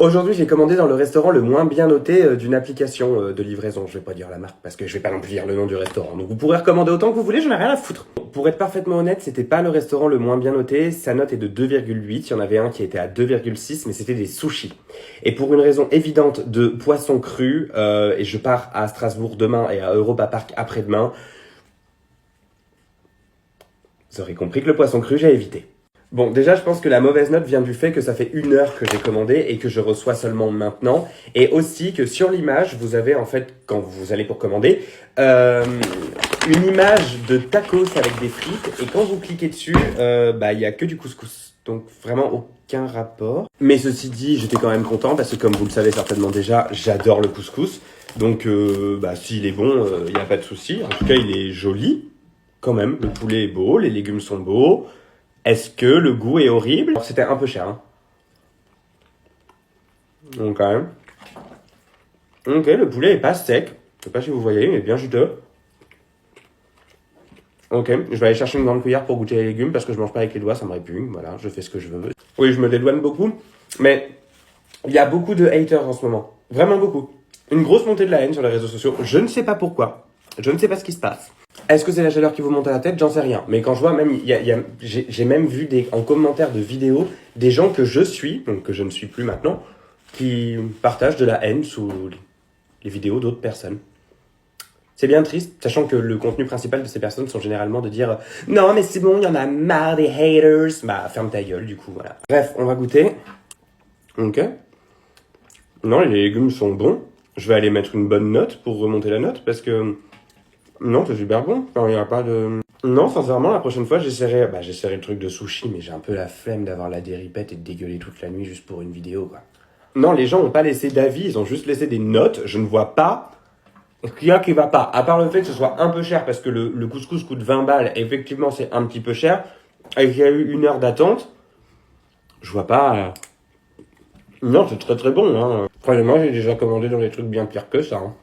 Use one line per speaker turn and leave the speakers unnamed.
Aujourd'hui, j'ai commandé dans le restaurant le moins bien noté d'une application de livraison. Je vais pas dire la marque parce que je vais pas non plus dire le nom du restaurant. Donc vous pourrez recommander autant que vous voulez, j'en ai rien à foutre. Pour être parfaitement honnête, c'était pas le restaurant le moins bien noté. Sa note est de 2,8. Il y en avait un qui était à 2,6, mais c'était des sushis. Et pour une raison évidente de poisson cru, et je pars à Strasbourg demain et à Europa Park après-demain, vous aurez compris que le poisson cru, j'ai évité. Bon, déjà, je pense que la mauvaise note vient du fait que ça fait 1 heure que j'ai commandé et que je reçois seulement maintenant. Et aussi que sur l'image, vous avez en fait, quand vous allez pour commander, une image de tacos avec des frites. Et quand vous cliquez dessus, il y a que du couscous. Donc vraiment aucun rapport. Mais ceci dit, j'étais quand même content parce que comme vous le savez certainement déjà, j'adore le couscous. Donc s'il est bon, il n'y a pas de souci. En tout cas, il est joli. Quand même, le poulet est beau, les légumes sont beaux. Est-ce que le goût est horrible? Alors, c'était un peu cher. Hein. Donc quand même. Ok, le poulet est pas sec. Je sais pas si vous voyez, il est bien juteux. Ok, je vais aller chercher une grande cuillère pour goûter les légumes parce que je mange pas avec les doigts, ça me répugne. Voilà, je fais ce que je veux. Oui, je me dédouane beaucoup, mais il y a beaucoup de haters en ce moment. Vraiment beaucoup. Une grosse montée de la haine sur les réseaux sociaux. Je ne sais pas pourquoi. Je ne sais pas ce qui se passe. Est-ce que c'est la chaleur qui vous monte à la tête? J'en sais rien. Mais quand je vois même, j'ai même vu en commentaire de vidéos des gens que je suis, donc que je ne suis plus maintenant, qui partagent de la haine sous les vidéos d'autres personnes. C'est bien triste, sachant que le contenu principal de ces personnes sont généralement de dire « Non mais c'est bon, il y en a marre des haters !» Bah ferme ta gueule du coup, voilà. Bref, on va goûter. Ok. Non, les légumes sont bons. Je vais aller mettre une bonne note pour remonter la note parce que... Non, c'est super bon. Enfin, il n'y a pas de... Non, sincèrement, la prochaine fois, j'essaierai le truc de sushi, mais j'ai un peu la flemme d'avoir la déripette et de dégueuler toute la nuit juste pour une vidéo, quoi. Non, les gens n'ont pas laissé d'avis, ils ont juste laissé des notes. Je ne vois pas ce qu'il y a qui va pas. À part le fait que ce soit un peu cher, parce que le couscous coûte 20 balles, et effectivement, c'est un petit peu cher, et qu'il y a eu 1 heure d'attente, je vois pas... Non, c'est très très bon, hein. Croyez-moi, j'ai déjà commandé dans des trucs bien pires que ça, hein.